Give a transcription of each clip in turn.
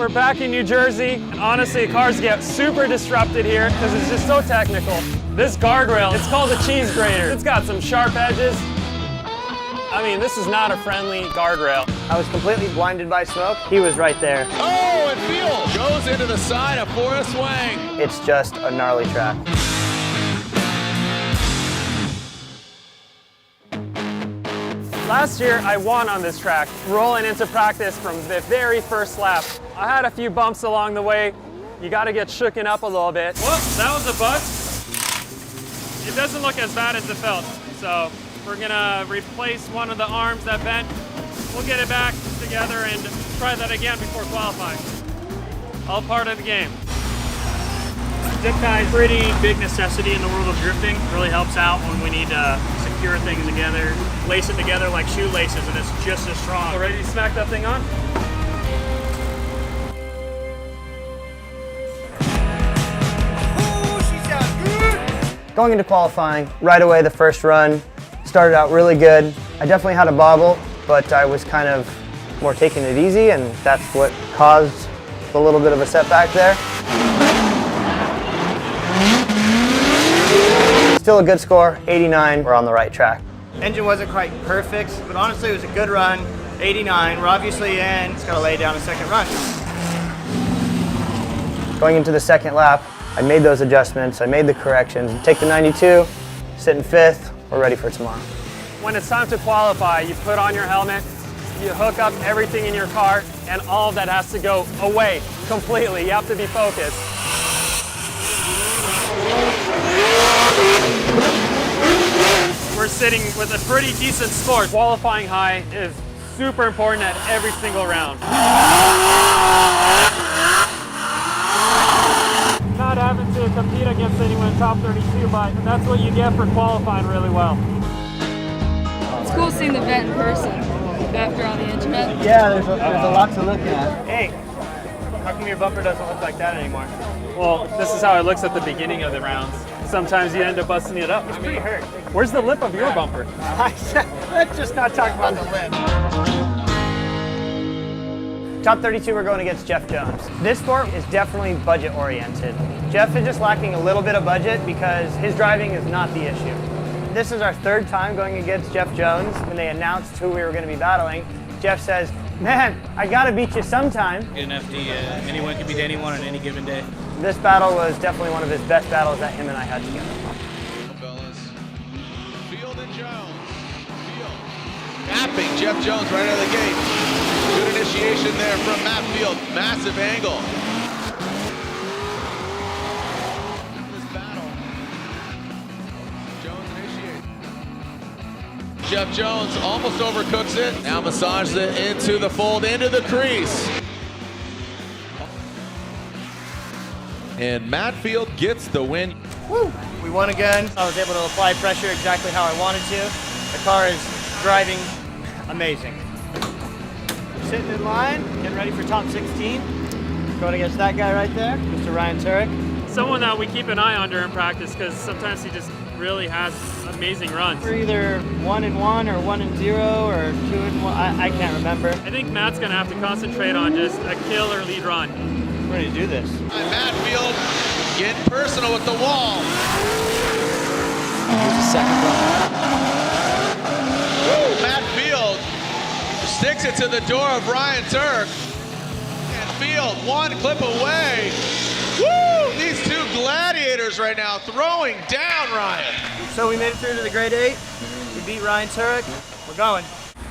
We're back in New Jersey, and honestly, cars get super disrupted here because it's just so technical. This guardrail, it's called a cheese grater. It's got some sharp edges. I mean, this is not a friendly guardrail. I was completely blinded by smoke. He was right there. Oh, and Field goes into the side of Forest Wang. It's just a gnarly track. Last year, I won on this track, rolling into practice from the very first lap. I had a few bumps along the way. You gotta get shooken up a little bit. Whoops, that was a bust. It doesn't look as bad as it felt. So we're gonna replace one of the arms that bent. We'll get it back together and try that again before qualifying. All part of the game. Zip tie is a pretty big necessity in the world of drifting. Really helps out when we need to secure things together, lace it together like shoelaces, and it's just as strong. Ready to smack that thing on? Going into qualifying, right away the first run, started out really good. I definitely had a bobble, but I was kind of more taking it easy, and that's what caused a little bit of a setback there. Still a good score, 89, we're on the right track. Engine wasn't quite perfect, but honestly it was a good run, 89. We're obviously in, it's got to lay down a second run. Going into the second lap, I made those adjustments, I made the corrections. Take the 92, sit in fifth, we're ready for tomorrow. When it's time to qualify, you put on your helmet, you hook up everything in your car, and all of that has to go away completely. You have to be focused. We're sitting with a pretty decent score. Qualifying high is super important at every single round. Not having to compete against anyone top 32, but that's what you get for qualifying really well. It's cool seeing the vent in person after all the instruments. Yeah, there's a lot to look at. Hey, how come your bumper doesn't look like that anymore? Well, this is how it looks at the beginning of the rounds. Sometimes you end up busting it up. It's pretty hurt. Where's the lip of your bumper? Let's just not talk about the lip. Top 32, we're going against Jeff Jones. This sport is definitely budget oriented. Jeff is just lacking a little bit of budget because his driving is not the issue. This is our third time going against Jeff Jones. When they announced who we were going to be battling, Jeff says, "Man, I gotta beat you sometime." In FD, anyone can beat anyone on any given day. This battle was definitely one of his best battles that him and I had together. Field and Jones. Field. Tapping Jeff Jones right out of the gate. Good initiation there from Matt Field. Massive angle. This battle. Jones initiates. Jeff Jones almost overcooks it. Now massages it into the fold, into the crease. And Matt Field gets the win. Woo! We won again. I was able to apply pressure exactly how I wanted to. The car is driving amazing. Sitting in line, getting ready for top 16. Going against that guy right there, Mr. Ryan Turek. Someone that we keep an eye on during practice because sometimes he just really has amazing runs. We're either 1-1 or 1-0 or 2-1. I can't remember. I think Matt's going to have to concentrate on just a killer lead run. We're ready to do this. Matt Field getting personal with the wall. Here's the second run. Woo, Matt Field sticks it to the door of Ryan Turk. And Field one clip away. Woo! These two gladiators right now throwing down Ryan. So we made it through to the grade 8. We beat Ryan Turek. We're going.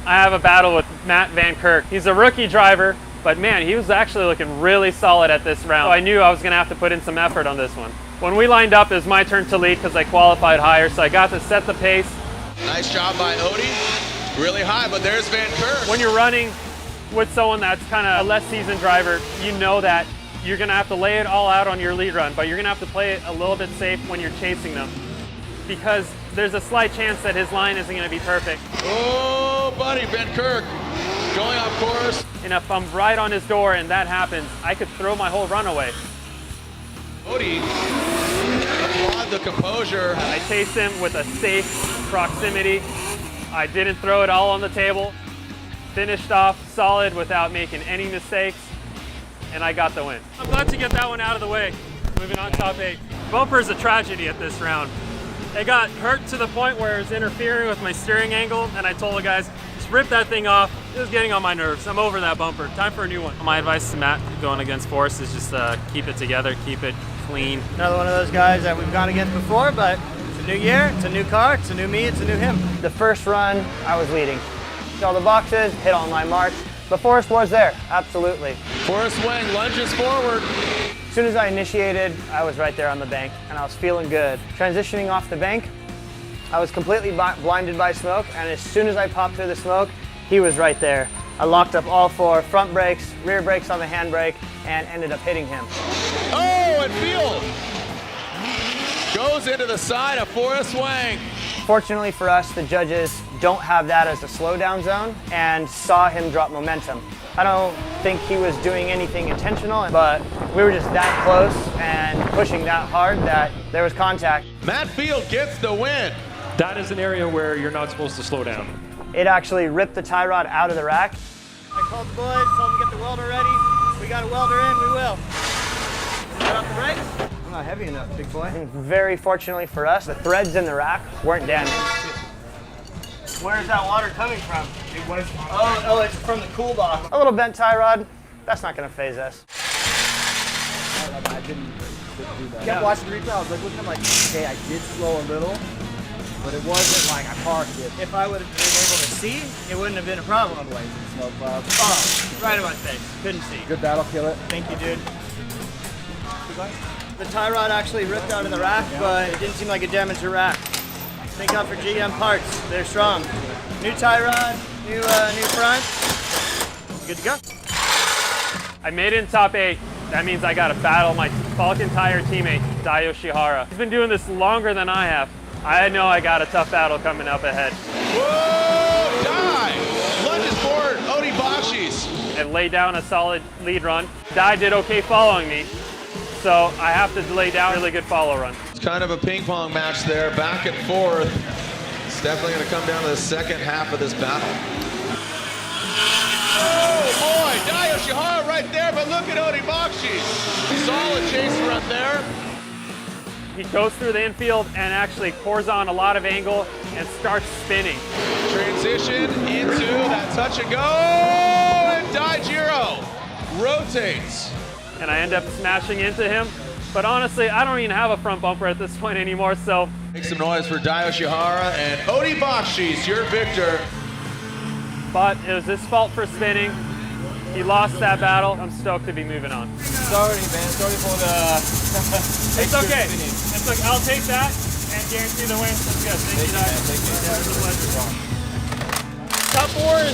I have a battle with Matt Van Kirk. He's a rookie driver, but man, he was actually looking really solid at this round. So I knew I was going to have to put in some effort on this one. When we lined up, it was my turn to lead because I qualified higher, so I got to set the pace. Nice job by Odie. Really high, but there's Van Kirk. When you're running with someone that's kind of a less seasoned driver, you know that you're going to have to lay it all out on your lead run, but you're going to have to play it a little bit safe when you're chasing them because there's a slight chance that his line isn't going to be perfect. Oh, buddy, Van Kirk going off course. And if I'm right on his door and that happens, I could throw my whole run away. Odie, applaud the composure. I chased him with a safe proximity. I didn't throw it all on the table. Finished off solid without making any mistakes. and I got the win. I'm glad to get that one out of the way. Moving on, top 8. Bumper is a tragedy at this round. It got hurt to the point where it was interfering with my steering angle, and I told the guys, just rip that thing off. It was getting on my nerves. I'm over that bumper. Time for a new one. My advice to Matt going against Forrest is just keep it together, keep it clean. Another one of those guys that we've gone against before, but it's a new year, it's a new car, it's a new me, it's a new him. The first run, I was leading. Hit all the boxes, hit all my marks, but Forrest was there, absolutely. Forrest Wang lunges forward. As soon as I initiated, I was right there on the bank, and I was feeling good. Transitioning off the bank, I was completely blinded by smoke, and as soon as I popped through the smoke, he was right there. I locked up all 4 front brakes, rear brakes on the handbrake, and ended up hitting him. Oh, and Field goes into the side of Forrest Wang. Fortunately for us, the judges don't have that as a slowdown zone and saw him drop momentum. I don't think he was doing anything intentional, but we were just that close and pushing that hard that there was contact. Matt Field gets the win. That is an area where you're not supposed to slow down. It actually ripped the tie rod out of the rack. I called the boys, told them to get the welder ready. We got a welder in, we will. Set off the brakes. I'm not heavy enough, big boy. And very fortunately for us, the threads in the rack weren't damaged. Where's that water coming from? It was. Oh, it's from the cool box. A little bent tie rod, that's not gonna phase us. I didn't do that. I kept watching the replay, I was like looking, I'm like, okay, I did slow a little, but it wasn't like I parked it. If I would have been able to see, it wouldn't have been a problem. Smoke cloud. Oh, right in my face. Couldn't see. Good, that'll kill it. Thank you, dude. The tie rod actually ripped out of the rack, but it didn't seem like it damaged the rack. Thank God for GM parts. They're strong. New tie rod, new front. Good to go. I made it in top 8. That means I got to battle my Falcon Tire teammate, Dai Yoshihara. He's been doing this longer than I have. I know I got a tough battle coming up ahead. Whoa, Dai lunges forward, Odie Bakchis. And lay down a solid lead run. Dai did okay following me, so I have to lay down a really good follow run. It's kind of a ping pong match there, back and forth. It's definitely going to come down to the second half of this battle. Oh boy, Dai Yoshihara right there, but look at Odie Bakchis. Solid chase run there. He goes through the infield and actually pours on a lot of angle and starts spinning. Transition into that touch and go, and Daijiro rotates. And I end up smashing into him. But honestly, I don't even have a front bumper at this point anymore, so. Make some noise for Dai Yoshihara and Odie Bakchis, your victor. But it was his fault for spinning. He lost that battle. I'm stoked to be moving on. Sorry, man. Sorry for the. It's okay. It's okay. I'll take that and guarantee the win. That's good. Thank you, Dai. It was a pleasure. Top 4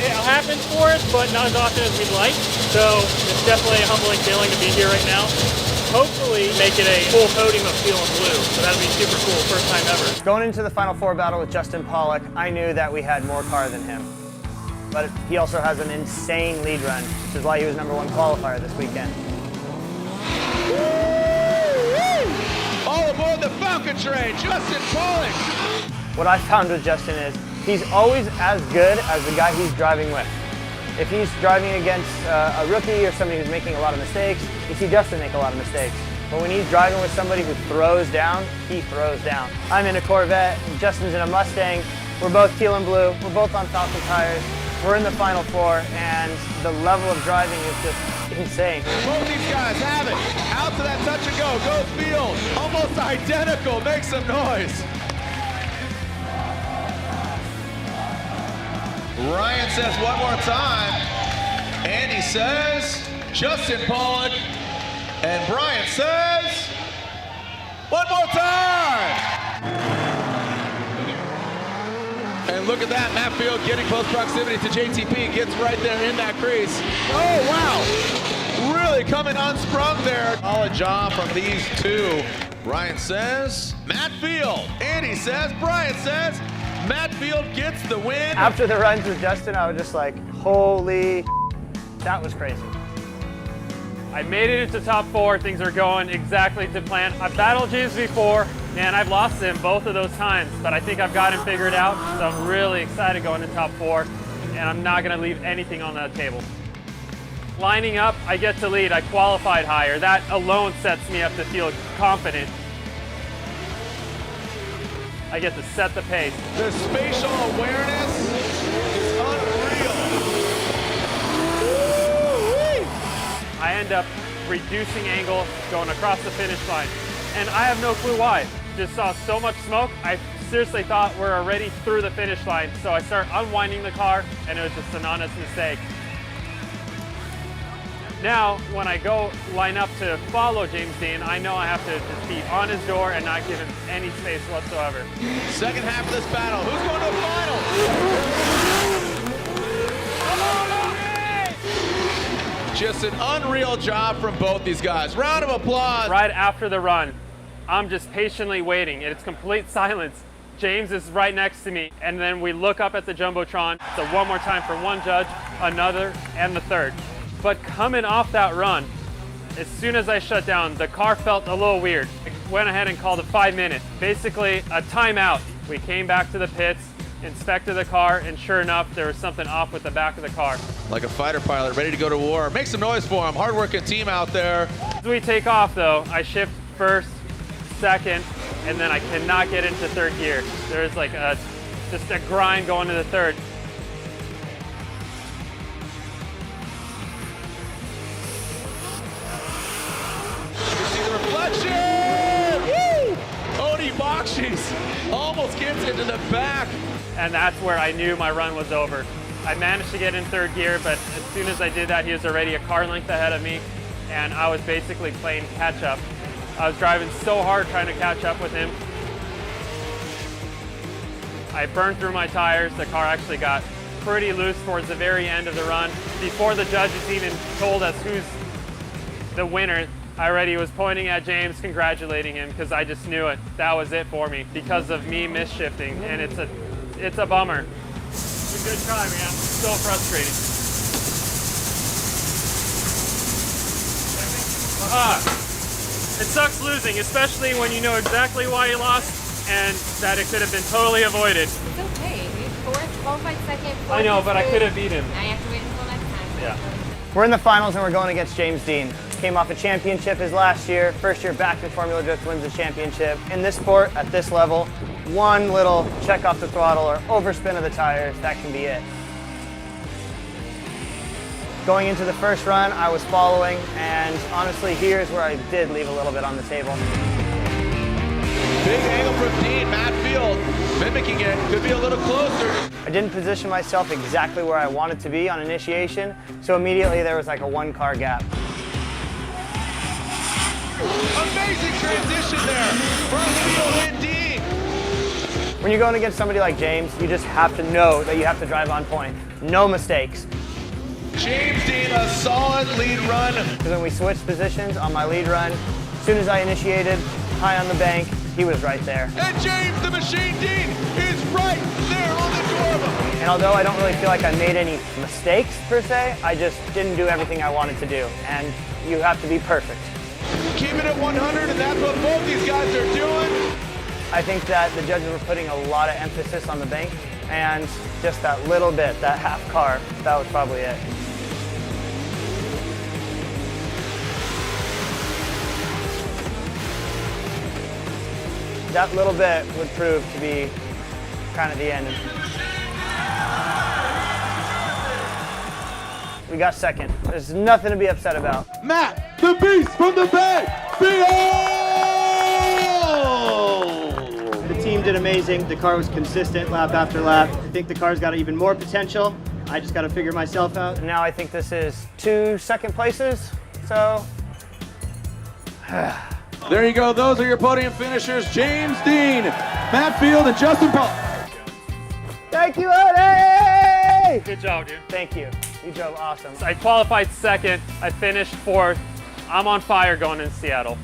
it happens for us, but not as often as we'd like. So it's definitely a humbling feeling to be here right now. Hopefully make it a full podium of Teal and Blue. So that'd be super cool. First time ever. Going into the Final Four battle with Justin Pollock, I knew that we had more car than him. But he also has an insane lead run, which is why he was #1 qualifier this weekend. All aboard the Falcon train, Justin Pollock. What I found with Justin is he's always as good as the guy he's driving with. If he's driving against a rookie or somebody who's making a lot of mistakes, you see Justin make a lot of mistakes. But when he's driving with somebody who throws down, he throws down. I'm in a Corvette, Justin's in a Mustang. We're both Teal and Blue, we're both on Falcon tires. We're in the Final Four, and the level of driving is just insane. Both these guys have it. Out to that touch and go. Goes Field. Almost identical. Make some noise. Ryan says one more time. Andy says Justin Pollock. And Brian says one more time. And look at that, Matt Field getting close proximity to JTP, gets right there in that crease. Oh, wow. Really coming unsprung there. Solid job from these two. Ryan says, Matt Field. Andy says, Brian says, Matt Field gets the win. After the runs with Justin, I was just like, holy, that was crazy. I made it into top 4. Things are going exactly to plan. I've battled James before, and I've lost him both of those times, but I think I've got him figured out, so I'm really excited going to top 4, and I'm not going to leave anything on that table. Lining up, I get to lead. I qualified higher. That alone sets me up to feel confident. I get to set the pace. The spatial awareness is unreal. Woo-wee. I end up reducing angle, going across the finish line. And I have no clue why. Just saw so much smoke, I seriously thought we're already through the finish line. So I start unwinding the car, and it was just an honest mistake. Now, when I go line up to follow James Dean, I know I have to just be on his door and not give him any space whatsoever. Second half of this battle, who's going to the final? Just an unreal job from both these guys. Round of applause. Right after the run, I'm just patiently waiting. It's complete silence. James is right next to me, and then we look up at the Jumbotron. So one more time for one judge, another, and the third. But coming off that run, as soon as I shut down, the car felt a little weird. I went ahead and called a 5-minute, basically a timeout. We came back to the pits, inspected the car, and sure enough, there was something off with the back of the car. Like a fighter pilot ready to go to war. Make some noise for him. Hard-working team out there. As we take off though, I shift first, second, and then I cannot get into third gear. There's like just a grind going to the third. Reflection! Woo! Odie Bakchis almost gets into the back. And that's where I knew my run was over. I managed to get in third gear, but as soon as I did that, he was already a car length ahead of me, and I was basically playing catch up. I was driving so hard trying to catch up with him. I burned through my tires. The car actually got pretty loose towards the very end of the run. Before the judges even told us who's the winner, I already was pointing at James, congratulating him, because I just knew it. That was it for me because of me misshifting, and it's a bummer. It's a good try, man. So frustrating. It sucks losing, especially when you know exactly why you lost and that it could have been totally avoided. It's okay. Fourth, qualified second. I know, but I could have beat him. I have to wait until next time. Yeah. We're in the finals and we're going against James Dean. Came off a championship his last year. First year back in Formula Drift, wins the championship. In this sport, at this level, one little check off the throttle or overspin of the tires, that can be it. Going into the first run, I was following, and honestly, here's where I did leave a little bit on the table. Big angle from Dean, Matt Field mimicking it, could be a little closer. I didn't position myself exactly where I wanted to be on initiation, so immediately there was like a one-car gap. Amazing transition there from Field and Dean. When you're going against somebody like James, you just have to know that you have to drive on point. No mistakes. James Dean, a solid lead run. Because when we switched positions on my lead run, as soon as I initiated, high on the bank, he was right there. And James the Machine Dean is right there on the door of him. And although I don't really feel like I made any mistakes per se, I just didn't do everything I wanted to do. And you have to be perfect. Keep it at 100, and that's what both these guys are doing. I think that the judges were putting a lot of emphasis on the bank, and just that little bit, that half car, that was probably it. That little bit would prove to be kind of the end. We got second. There's nothing to be upset about. Matt, the beast from the Bay, behold! The team did amazing. The car was consistent lap after lap. I think the car's got even more potential. I just got to figure myself out. And now I think this is 2 second places, so. There you go. Those are your podium finishers. James Dean, Matt Field, and Justin Paul. Thank you, Odie! Good job, dude. Thank you. You drove awesome. I qualified second. I finished fourth. I'm on fire going into Seattle.